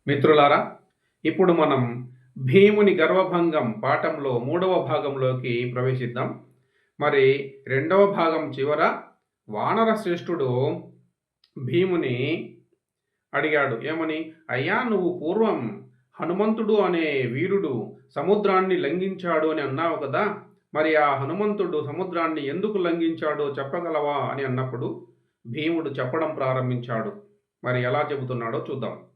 మిత్రులారా, ఇప్పుడు మనం భీముని గర్వభంగం పాఠంలో మూడవ భాగంలోకి ప్రవేశిద్దాం. మరి రెండవ భాగం చివర వానర శ్రేష్ఠుడు భీముని అడిగాడు. ఏమని? అయ్యా, నువ్వు పూర్వం హనుమంతుడు అనే వీరుడు సముద్రాన్ని లంఘించాడు అని అన్నావు కదా. మరి ఆ హనుమంతుడు సముద్రాన్ని ఎందుకు లంఘించాడో చెప్పగలవా అని అన్నప్పుడు భీముడు చెప్పడం ప్రారంభించాడు. మరి ఎలా చెబుతున్నాడో చూద్దాం.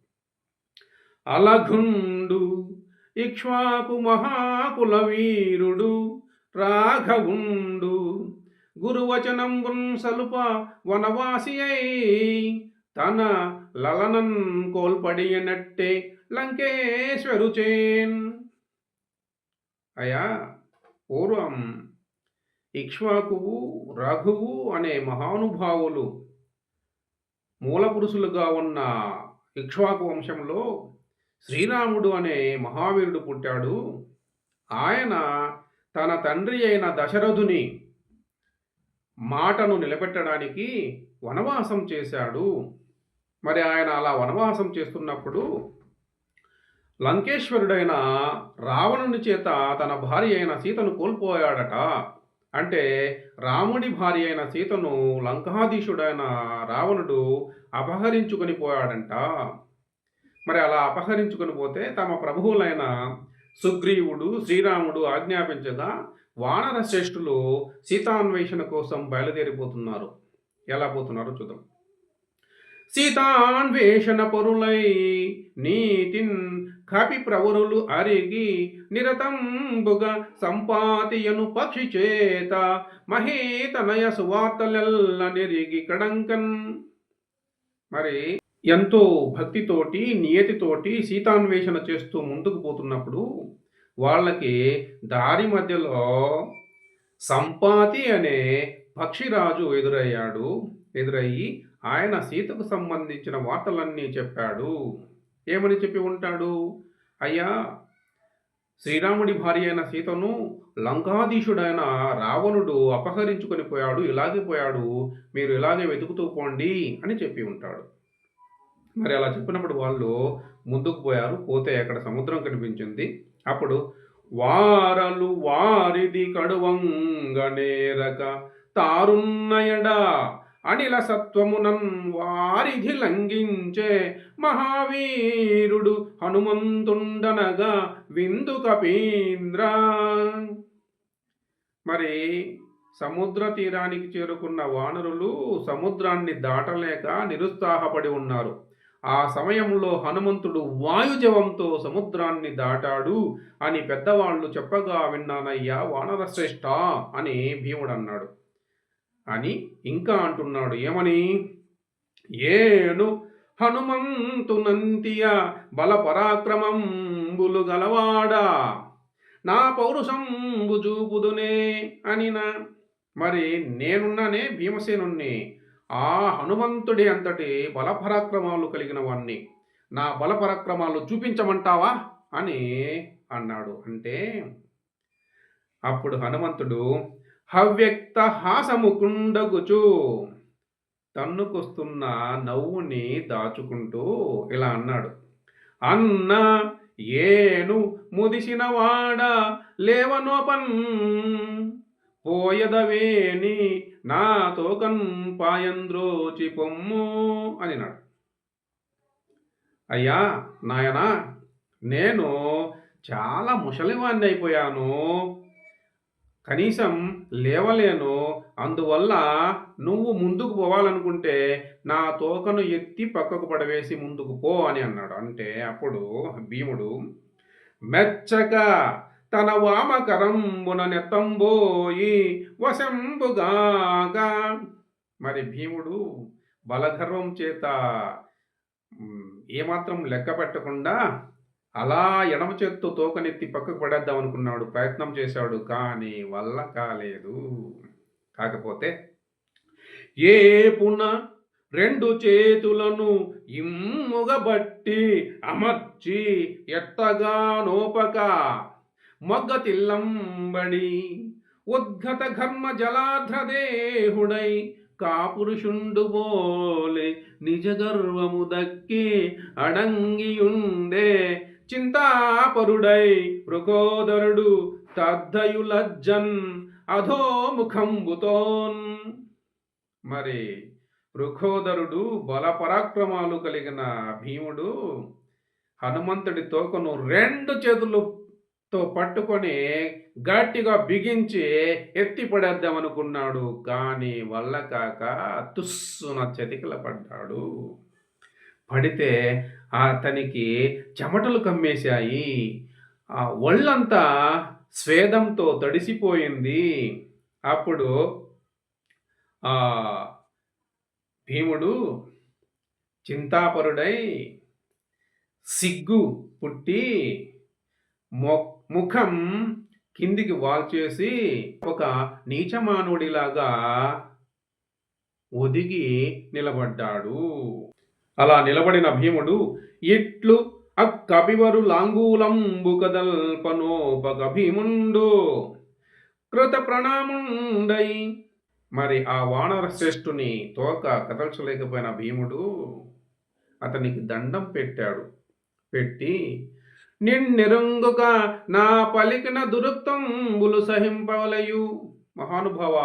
అలఘుండు ఇక్ష్వాకు మహాకుల వీరుడు రాఘవుండు గురువచనంబున్ సలుప వనవాసి అయి తన లలనన్ కోల్పడియనట్టే లంకేశ్వరుచేన్. అయా, పూర్వం ఇక్ష్వాకువు రఘువు అనే మహానుభావులు మూలపురుషులుగా ఉన్న ఇక్ష్వాకు వంశంలో శ్రీరాముడు అనే మహావీరుడు పుట్టాడు. ఆయన తన తండ్రి అయిన దశరథుని మాటను నిలబెట్టడానికి వనవాసం చేశాడు. మరి ఆయన అలా వనవాసం చేస్తున్నప్పుడు లంకేశ్వరుడైన రావణుని చేత తన భార్య అయిన సీతను కోల్పోయాడట. అంటే రాముడి భార్య అయిన సీతను లంకాధీశుడైన రావణుడు అపహరించుకొని పోయాడంట. మరి అలా అపహరించుకొని పోతే తమ ప్రభువులైన సుగ్రీవుడు శ్రీరాముడు ఆజ్ఞాపించగా వానర శ్రేష్ఠులు సీతాన్వేషణ కోసం బయలుదేరిపోతున్నారు. ఎలా పోతున్నారో చూద్దాం. సీతాన్వేషణ పరులై నీతిన్ కపి ప్రవరులు అరిగి నిరతంబుగా సంపాతియను పక్షి చేత మహేతనయ సువార్తలెల్ల నిరిగి కడంకన్. మరి ఎంతో భక్తితోటి నియతితోటి సీతాన్వేషణ చేస్తూ ముందుకు పోతున్నప్పుడు వాళ్ళకి దారి మధ్యలో సంపాతి అనే పక్షిరాజు ఎదురయ్యి ఆయన సీతకు సంబంధించిన వార్తలన్నీ చెప్పాడు. ఏమని చెప్పి ఉంటాడు? అయ్యా, శ్రీరాముడి భార్య అయిన సీతను లంకాధీశుడైన రావణుడు అపహరించుకొని పోయాడు, ఇలాగే పోయాడు, మీరు ఇలాగే వెతుకుతూ పోండి అని చెప్పి ఉంటాడు. మరి అలా చెప్పినప్పుడు వాళ్ళు ముందుకు పోయారు. పోతే అక్కడ సముద్రం కనిపించింది. అప్పుడు వారలు వారిది కడువంగనేరక తారున్నయడా అనిల సత్వమునన్ వారిధి లంఘించే మహావీరుడు హనుమంతుండనగా విందు కపీంద్ర. మరి సముద్ర తీరానికి చేరుకున్న వానరులు సముద్రాన్ని దాటలేక నిరుత్సాహపడి ఉన్నారు. ఆ సమయంలో హనుమంతుడు వాయుజవంతో సముద్రాన్ని దాటాడు అని పెద్దవాళ్ళు చెప్పగా విన్నానయ్యా వానరశ్రేష్ఠ అని భీముడు అన్నాడు. అని ఇంకా అంటున్నాడు. ఏమని? ఏను హనుమంతునంతియ బల పరాక్రమంబులు గలవాడా నా పౌరుషంబు చూపుదునే అనినా. మరి నేనున్నానే భీమసేనుణ్ణి, ఆ హనుమంతుడి అంతటి బలపరాక్రమాలు కలిగిన వాణ్ణి, నా బలపరాక్రమాలు చూపించమంటావా అని అన్నాడు. అంటే అప్పుడు హనుమంతుడు హవ్యక్త హాసముకుండగుచు తన్నుకొస్తున్న నవ్వుని దాచుకుంటూ ఇలా అన్నాడు. అన్న ఏను ముదిసినవాడ లేవనోపన్ పోయదవేని నా తోకన్ పాయంద్రోచి పొమ్ము అనినాడు. అయ్యా నాయనా, నేను చాలా ముసలివాణ్ణి అయిపోయాను, కనీసం లేవలేను. అందువల్ల నువ్వు ముందుకు పోవాలనుకుంటే నా తోకను ఎత్తి పక్కకు పడవేసి ముందుకు పో అని అన్నాడు. అంటే అప్పుడు భీముడు మెచ్చక తన వామకరంబున నెత్తంబోయి వశంబుగాగా. మరి భీముడు బలగర్వం చేత ఏమాత్రం లెక్క పెట్టకుండా అలా ఎడమ చేత్తో తోకనెత్తి పక్కకు పడేద్దాం అనుకున్నాడు, ప్రయత్నం చేశాడు, కానీ వల్ల కాలేదు. కాకపోతే ఏపున రెండు చేతులను ఇమ్ముగబట్టి అమర్చి ఎత్తగా నోపక మొగ్గ తిల్లంబడి ఉద్గత ఘర్మ జలాధ్రదేహుడై కాపురుషుండు బోలే నిజ గర్వము దక్కి అడంగియుండే చింతాపరుడై వృకోదరుడు తద్ధయులజ్జన్ అధోముఖంబుతోన్. మరి వృకోదరుడు బలపరాక్రమాలు కలిగిన భీముడు హనుమంతుడి తోకను రెండు చేతులతో పట్టుకొని గట్టిగా బిగించి ఎత్తి పడేద్దామనుకున్నాడు. కానీ వల్ల కాక తుస్సున చతికిల పడ్డాడు. పడితే అతనికి చెమటలు కమ్మేశాయి. ఆ ఒళ్ళంతా స్వేదంతో తడిసిపోయింది. అప్పుడు ఆ భీముడు చింతాపరుడై సిగ్గు పుట్టి ముఖం కిందికి వాల్చేసి ఒక నీచమానవుడిలాగా ఒదిగి నిలబడ్డాడు. అలా నిలబడిన భీముడు ఇట్లు అక్కపివరు లాంగూలంబు కదల్పనోపక భీముండు కృత ప్రణాముండై. మరి ఆ వానర శ్రేష్ఠుని తోక కదల్చలేకపోయిన భీముడు అతనికి దండం పెట్టాడు. పెట్టి నిన్నెరుంగుక నా పలికిన దురుక్తంబులు సహింపవలయు. మహానుభావ,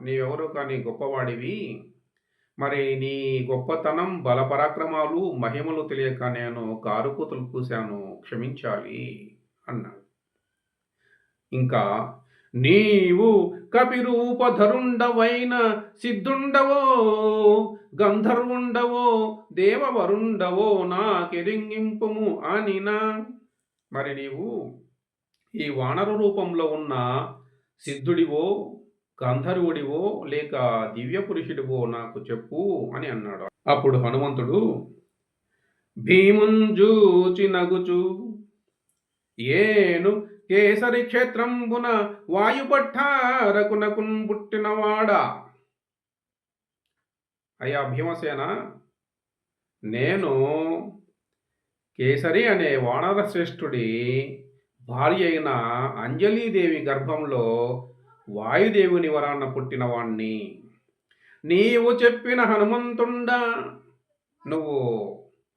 నీవెవరో కానీ గొప్పవాడివి. మరి నీ గొప్పతనం బలపరాక్రమాలు మహిమలు తెలియక నేను కారుకూతలు కూశాను, క్షమించాలి అన్నాడు. ఇంకా నీవు కపిరూపధరుండవైన సిద్ధుండవో గంధర్వుండవో దేవవరుండవో నాకెరింగింపుము అనినా. మరి నీవు ఈ వానర రూపంలో ఉన్న సిద్ధుడివో గంధర్వుడివో లేక దివ్య పురుషుడివో నాకు చెప్పు అని అన్నాడు. అప్పుడు హనుమంతుడు భీముంజూచి నగుచు ఏను కేసరి క్షేత్రంబున వాయుపట్టారకునకున్ పుట్టినవాడా. అయ్యా భీమసేన, నేను కేసరి అనే వానర శ్రేష్ఠుడి భార్య అయిన అంజలీదేవి గర్భంలో వాయుదేవుని వరాన పుట్టినవాణ్ణి. నీవు చెప్పిన హనుమంతుండా. నువ్వు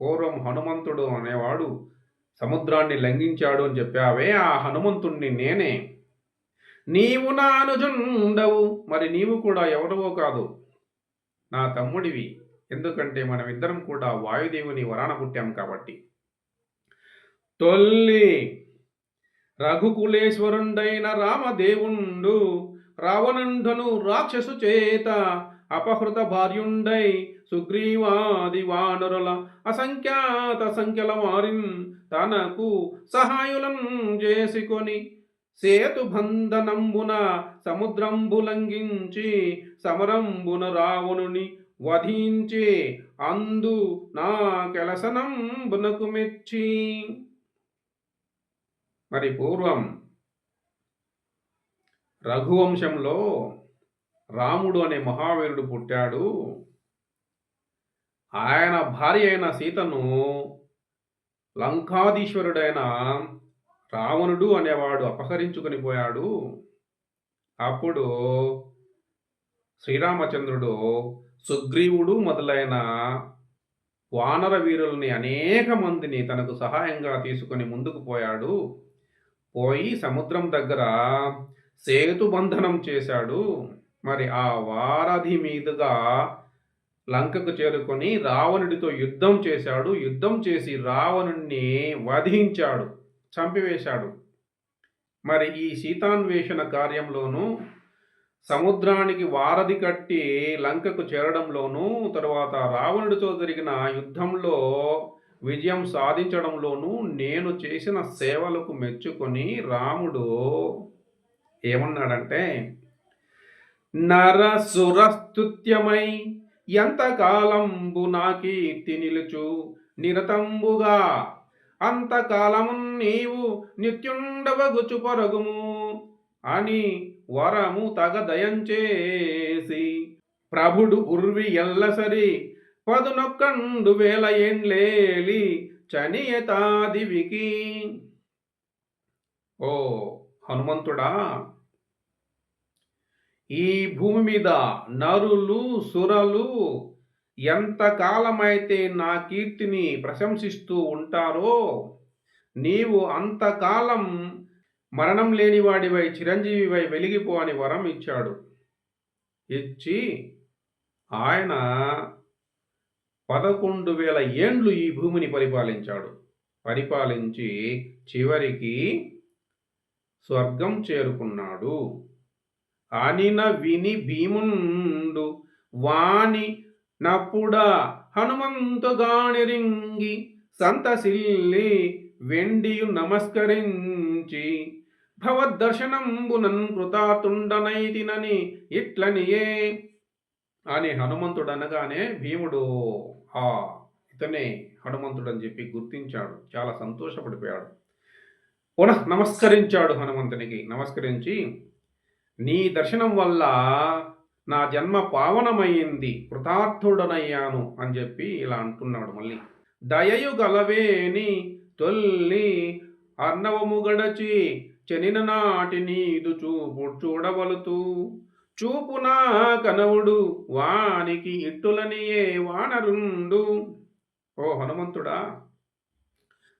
పూర్వం హనుమంతుడు అనేవాడు సముద్రాన్ని లంఘించాడు అని చెప్పావే, ఆ హనుమంతుణ్ణి నేనే. నీవు నా అనుజుండవు. మరి నీవు కూడా ఎవరివో కాదు, నా తమ్ముడివి. ఎందుకంటే మనమిద్దరం కూడా వాయుదేవుని వరాన పుట్టాం కాబట్టి. తొల్లి రఘుకులేశ్వరుండైన రామదేవుండు రావణుండను రాక్షసు చేత అపహృత భార్యుండై సుగ్రీవాది వానరుల అసంఖ్యాత సంఖ్యల వారిన్ తనకు సహాయులం చేసుకొని సేతుబంధనంబున సముద్రంబులంఘించి సమరంబున రావణుని వధించి అందు నా కెలసనంబునకు మెచ్చి. మరి పూర్వం రఘువంశంలో రాముడు అనే మహావీరుడు పుట్టాడు. ఆయన భార్య అయిన సీతను లంకాధీశ్వరుడైన రావణుడు అనేవాడు అపహరించుకొని పోయాడు. అప్పుడు శ్రీరామచంద్రుడు సుగ్రీవుడు మొదలైన వానర వీరుల్ని అనేక మందిని తనకు సహాయంగా తీసుకొని ముందుకు పోయాడు. పోయి సముద్రం దగ్గర సేతుబంధనం చేశాడు. మరి ఆ వారధి మీదుగా లంకకు చేరుకొని రావణుడితో యుద్ధం చేశాడు. యుద్ధం చేసి రావణుణ్ణి వధించాడు, చంపివేశాడు. మరి ఈ సీతాన్వేషణ కార్యంలోనూ సముద్రానికి వారధి కట్టి లంకకు చేరడంలోనూ తరువాత రావణుడితో జరిగిన యుద్ధంలో విజయం సాధించడంలోనూ నేను చేసిన సేవలకు మెచ్చుకొని రాముడు ఏమన్నాడంటే, నరసురస్తుత్యమై ఎంతకాలంబు నా కీర్తి నిలుచు నిరతంబుగా అంతకాలము నీవు నిత్యుండవగుచు పరగుము అని వరము తగ దయంచేసి ప్రభుడు ఉర్వి ఎల్లసరి 11,000 ఏండ్లేలి చనియతాదివికి. ఓ హనుమంతుడా, ఈ భూమి మీద నరులు సురలు ఎంతకాలమైతే నా కీర్తిని ప్రశంసిస్తూ ఉంటారో నీవు అంతకాలం మరణం లేనివాడివై చిరంజీవివై వెలిగిపో అని వరం ఇచ్చాడు. ఇచ్చి ఆయన 11,000 ఏండ్లు ఈ భూమిని పరిపాలించాడు. పరిపాలించి చివరికి స్వర్గం చేరుకున్నాడు. అనిన విని భీముండు వాని నప్పుడా హనుమంతుగానిరింగి సంతసిల్లి వెండియు నమస్కరించి భవద్దర్శనంబునన్ కృతాతుండనైతినని ఇట్లనియే అని హనుమంతుడు అనగానే భీముడు ఆ ఇతనే హనుమంతుడు అని చెప్పి గుర్తించాడు. చాలా సంతోషపడిపోయాడు. పునః నమస్కరించాడు హనుమంతునికి. నమస్కరించి నీ దర్శనం వల్ల నా జన్మ పావనమైంది, కృతార్థుడనయ్యాను అని చెప్పి ఇలా అంటున్నాడు. మళ్ళీ దయయు గలవేని తొల్లి అర్ణవము గడచి చెనిన నాటి నీదు చూపు చూడవలుతూ చూపునా కనవుడు వానికి ఇట్టులనియే వానరుండు. ఓ హనుమంతుడా,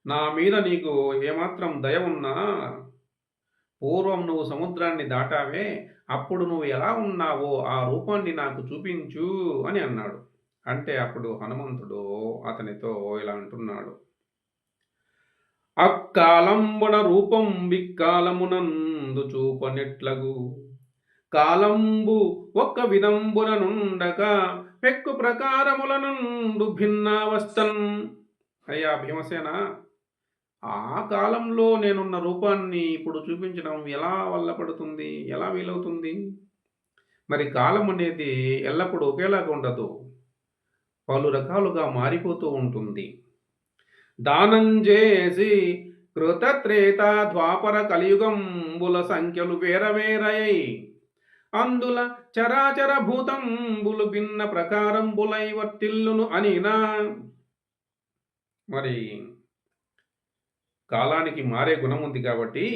నా మీద నీకు ఏమాత్రం దయ ఉన్నా పూర్వం నువ్వు సముద్రాన్ని దాటావే, అప్పుడు నువ్వు ఎలా ఉన్నావో ఆ రూపాన్ని నాకు చూపించు అని అన్నాడు. అంటే అప్పుడు హనుమంతుడు అతనితో ఇలా అంటున్నాడు. అక్కాలంబున రూపం బిక్కాలమునందు చూపనెట్లగు కాలంబు ఒక్క విధంబున నుండక పెక్కు ప్రకారముల నుండు భిన్నావస్థన్. అయ్యా భీమసేన, ఆ కాలంలో నేనున్న రూపాన్ని ఇప్పుడు చూపించడం ఎలా వల్లపడుతుంది, ఎలా వీలవుతుంది? మరి కాలం అనేది ఎల్లప్పుడూ ఒకేలాగా ఉండదు, పలు రకాలుగా మారిపోతూ ఉంటుంది. దానం చేసి కృతత్రేత ద్వాపర కలియుగంబుల సంఖ్యలు వేరవేరై అందుల చరాచర భూతంబులు భిన్న ప్రకారంబులై వర్తిల్లును అనినా. మరి కాలానికి మారే గుణం ఉంది కాబట్టి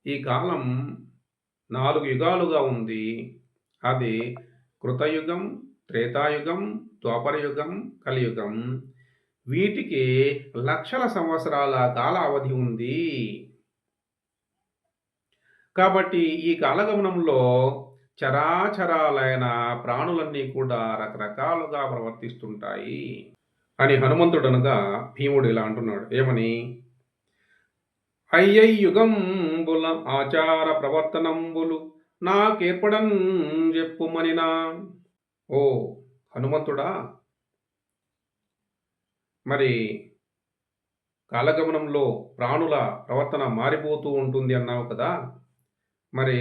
ఈ కాలం 4 యుగాలుగా ఉంది. అది కృతయుగం, త్రేతాయుగం, ద్వాపరయుగం, కలియుగం. వీటికి లక్షల సంవత్సరాల కాల అవధి ఉంది. కాబట్టి ఈ కాలగమనంలో చరాచరాలైన ప్రాణులన్నీ కూడా రకరకాలుగా ప్రవర్తిస్తుంటాయి అని హనుమంతుడు అనగా భీముడు ఇలా అంటున్నాడు. ఏమని? అయ్యయ్యుగంబుల ఆచార ప్రవర్తనంబులు నాకేర్పడన్ చెప్పుమనినా. ఓ హనుమంతుడా, మరి కాలగమనంలో ప్రాణుల ప్రవర్తన మారిపోతూ ఉంటుంది అన్నావు కదా. మరి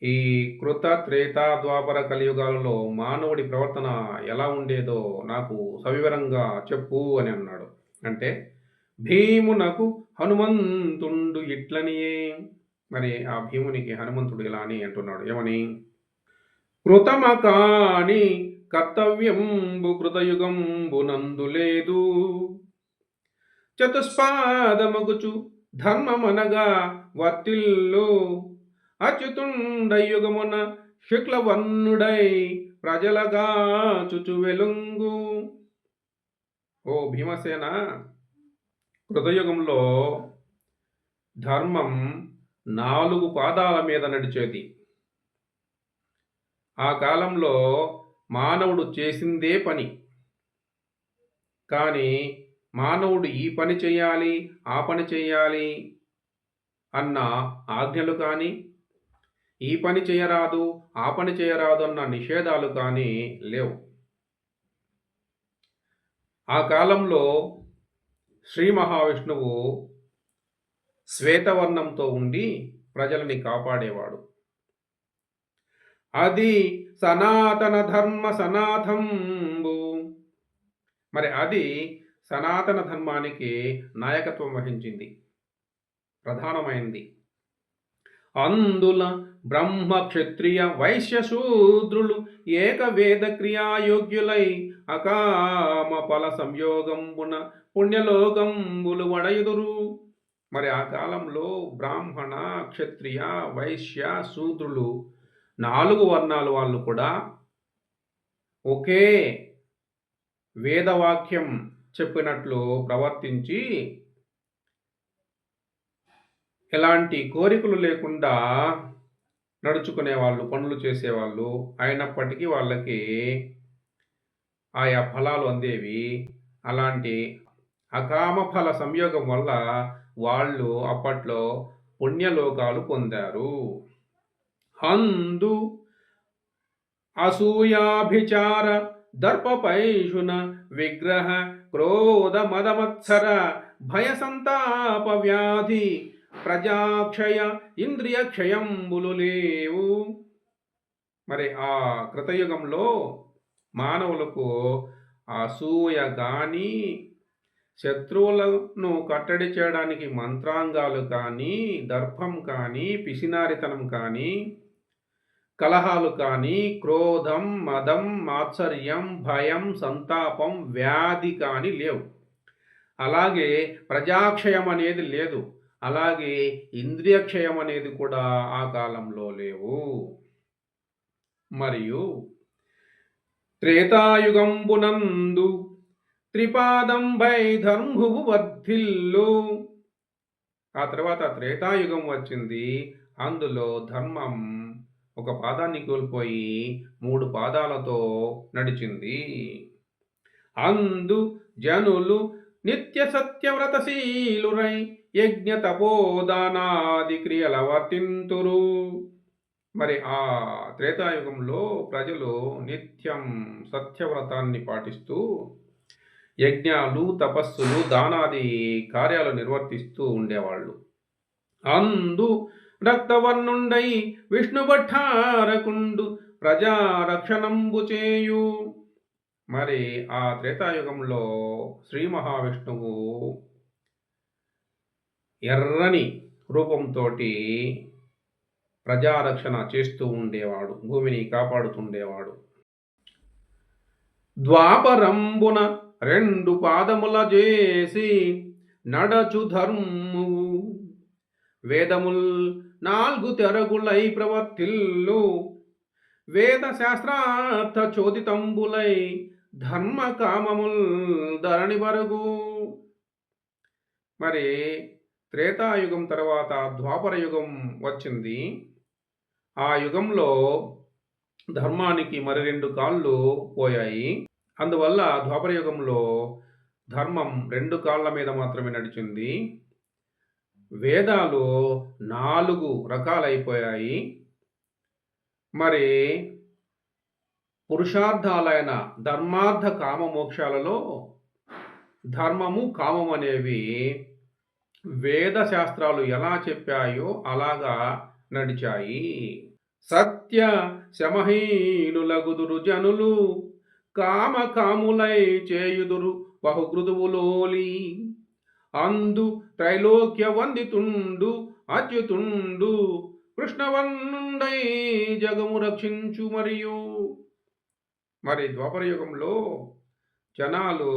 ఈ కృత త్రేత ద్వాపర కలియుగాలలో మానవుడి ప్రవర్తన ఎలా ఉండేదో నాకు సవివరంగా చెప్పు అని అన్నాడు. అంటే భీమునకు హనుమంతుండు ఇట్లనియే. మరి ఆ భీమునికి హనుమంతుడు ఇలా అని అంటున్నాడు. ఏమని? కృతమ కాని కర్తవ్యంబు కృతయుగంబు నందు లేదు చతుష్పాదమగుచు ధర్మమనగా వర్తిల్లు అచ్యుతుండయుగమున శుక్లవర్ణుడై ప్రజలగా చుచు వెలుంగు. ఓ భీమసేన, కృతయుగంలో ధర్మం 4 పాదాల మీద నడిచేది. ఆ కాలంలో మానవుడు చేసిందే పని. కానీ మానవుడు ఈ పని చేయాలి, ఆ పని చేయాలి అన్న ఆజ్ఞలు కానీ, ఈ పని చేయరాదు, ఆ పని చేయరాదు అన్న నిషేధాలు కానీ లేవు. ఆ కాలంలో శ్రీ మహావిష్ణువు శ్వేతవర్ణంతో ఉండి ప్రజలని కాపాడేవాడు. అది సనాతన ధర్మ సనాథంబు. మరి అది సనాతన ధర్మానికి నాయకత్వం వహించింది, ప్రధానమైంది. అందుల బ్రహ్మ క్షత్రియ వైశ్య శూద్రులు ఏక వేద క్రియాయోగ్యులై అకామ ఫల సంయోగంబున పుణ్యలోకంబులు వడయుదురు. మరి ఆ కాలంలో బ్రాహ్మణ, క్షత్రియ, వైశ్య, శూద్రులు 4 వర్ణాల వాళ్ళు కూడా ఒకే వేదవాక్యం చెప్పినట్లు ప్రవర్తించి ఎలాంటి కోరికలు లేకుండా నడుచుకునేవాళ్ళు, పనులు చేసేవాళ్ళు. అయినప్పటికీ వాళ్ళకి ఆయా ఫలాలు అందేవి. అలాంటి అకామ ఫల సంయోగం వల్ల వాళ్ళు అప్పట్లో పుణ్యలోకాలు పొందారు. అందు అసూయాభిచార దర్పపైషున విగ్రహ క్రోధ మదమత్సర భయ సంతాప వ్యాధి ప్రజాక్షయ ఇంద్రియ క్షయంబులు లేవు. మరి ఆ కృతయుగంలో మానవులకు అసూయ కానీ, శత్రువులను కట్టడి చేయడానికి మంత్రాంగాలు కానీ, దర్పం కానీ, పిసినారితనం కానీ, కలహాలు కానీ, క్రోధం, మదం, మాత్సర్యం, భయం, సంతాపం, వ్యాధి కానీ లేవు. అలాగే ప్రజాక్షయం అనేది లేదు. అలాగే ఇంద్రియక్షయం అనేది కూడా ఆ కాలంలో లేవు. మరియు త్రేతాయుగంబునందు త్రిపాదంబై ధర్మువు వర్ధిల్లు. ఆ తర్వాత త్రేతాయుగం వచ్చింది. అందులో ధర్మం ఒక పాదాన్ని కోల్పోయి 3 పాదాలతో నడిచింది. అందు జనులు నిత్య సత్యవ్రతశీలురై యజ్ఞ తపోదానాది క్రియల వర్తింతురు. మరి ఆ త్రేతాయుగంలో ప్రజలు నిత్యం సత్యవ్రతాన్ని పాటిస్తూ యజ్ఞాలు, తపస్సులు, దానాది కార్యాలు నిర్వర్తిస్తూ ఉండేవాళ్ళు. అందు రక్తవర్ణుండై విష్ణుభట్టారకుండు ప్రజారక్షణంబు చేయు. మరి ఆ త్రేతాయుగంలో శ్రీ మహావిష్ణువు ఎర్రని రూపంతో ప్రజారక్షణ చేస్తూ ఉండేవాడు, భూమిని కాపాడుతుండేవాడు. ద్వాపరంబున 2 పాదముల చేసి నడచు ధర్మువు వేదముల్ 4 తెరగులై ప్రవర్తిల్లు వేద శాస్త్రార్థ చోదితంబులై ధర్మ కామముల్ ధరణి వరగు. మరి త్రేతాయుగం తర్వాత ద్వాపర యుగం వచ్చింది. ఆ యుగంలో ధర్మానికి మరి 2 కాళ్ళు పోయాయి. అందువల్ల ద్వాపర యుగంలో ధర్మం 2 కాళ్ళ మీద మాత్రమే నడిచింది. వేదాలు 4 రకాలైపోయాయి. మరి పురుషార్థాలైన ధర్మార్థ కామ మోక్షాలలో ధర్మము, కామం అనేవి వేద శాస్త్రాలు ఎలా చెప్పాయో అలాగా నడిచాయి. సత్య శమహీనులగుదురు జనులు కామ కాములై చేయుదురు బహుకృతువులోలి. అందు త్రైలోక్య వందితుండు అచ్యుతుండు కృష్ణవర్ణుండై జగము రక్షించు. మరి ద్వాపర యుగంలో జనాలు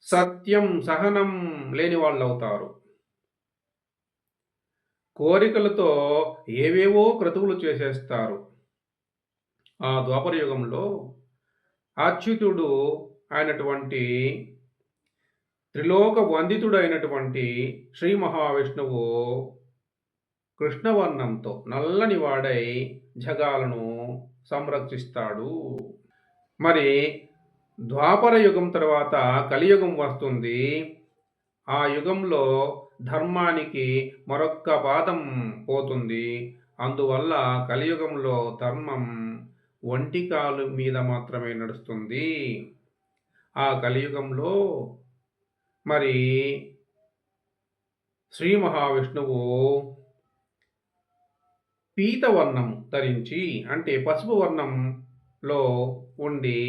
సత్యం, సహనం లేని వాళ్ళు అవుతారు. కోరికలతో ఏవేవో క్రతువులు చేసేస్తారు. ఆ ద్వాపర యుగంలో అచ్యుతుడు అయినటువంటి త్రిలోక వందితుడైనటువంటి శ్రీ మహావిష్ణువు కృష్ణవర్ణంతో నల్లని వాడై జగాలను సంరక్షిస్తాడు. మరి ద్వాపర యుగం తర్వాత కలియుగం వస్తుంది. ఆ యుగంలో ధర్మానికి మరొక్క పాదం పోతుంది. అందువల్ల కలియుగంలో ధర్మం ఒంటికాలు మీద మాత్రమే నడుస్తుంది. ఆ కలియుగంలో మరి శ్రీ మహావిష్ణువు పీతవర్ణం ధరించి, అంటే పసుపు వర్ణంలో ఉండి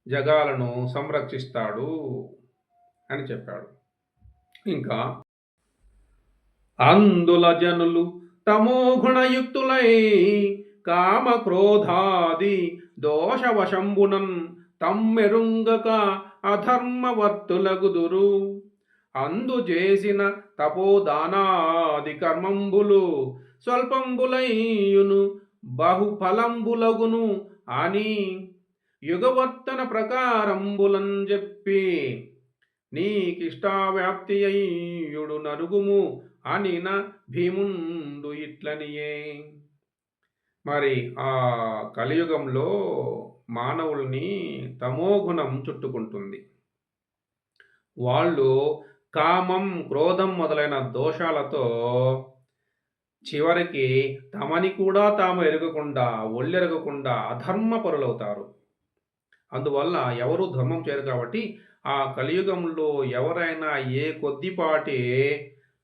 జగాలను సంరక్షిస్తాడు అని చెప్పాడు. ఇంకా అందుల జనులు తమోగుణయుక్తులై కామ క్రోధాది దోషవశంబునన్ తమ్మెరుంగక అధర్మవర్తులగుదురు. అందు చేసిన తపోదానాది కర్మంబులు స్వల్పంబులైయును బహుఫలంబులగును అని యుగవర్తన ప్రకారంబులం చెప్పి నీకిష్టావ్యాప్తి అయ్యుడు నరుగుము అనిన భీముండు ఇట్లనియే. మరి ఆ కలియుగంలో మానవుల్ని తమోగుణం చుట్టుకుంటుంది. వాళ్ళు కామం, క్రోధం మొదలైన దోషాలతో చివరికి తమని కూడా తాము ఎరగకుండా, ఒళ్ళెరగకుండా అధర్మపరులవుతారు. అందువల్ల ఎవరు ధర్మం చేయరు కాబట్టి ఆ కలియుగంలో ఎవరైనా ఏ కొద్దిపాటి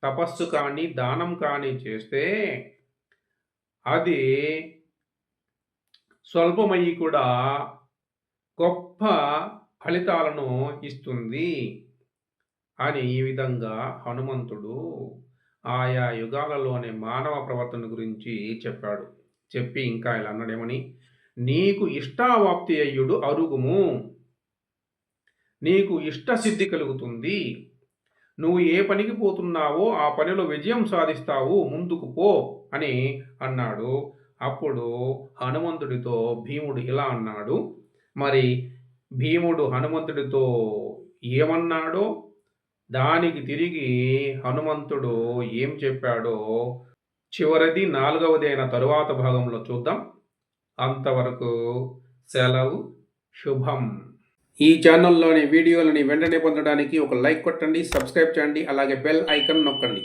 తపస్సు కానీ, దానం కానీ చేస్తే అది స్వల్పమయ్యి కూడా గొప్ప ఫలితాలను ఇస్తుంది అని ఈ విధంగా హనుమంతుడు ఆయా యుగాలలోని మానవ ప్రవర్తన గురించి చెప్పాడు. చెప్పి ఇంకా ఇలా అన్నాడేమని, నీకు ఇష్టావాప్తి అయ్యుడు అరుగుము, నీకు ఇష్టసిద్ధి కలుగుతుంది, నువ్వు ఏ పనికి పోతున్నావో ఆ పనిలో విజయం సాధిస్తావు, ముందుకు పో అని అన్నాడు. అప్పుడు హనుమంతుడితో భీముడు ఇలా అన్నాడు. మరి భీముడు హనుమంతుడితో ఏమన్నాడో, దానికి తిరిగి హనుమంతుడు ఏం చెప్పాడో చివరిది 4వది అయిన తరువాత భాగంలో చూద్దాం. అంతవరకు సెలవు, శుభం. ఈ ఛానల్లోని వీడియోలని వెంటనే పొందడానికి ఒక లైక్ కొట్టండి, సబ్స్క్రైబ్ చేయండి, అలాగే బెల్ ఐకాన్ నొక్కండి.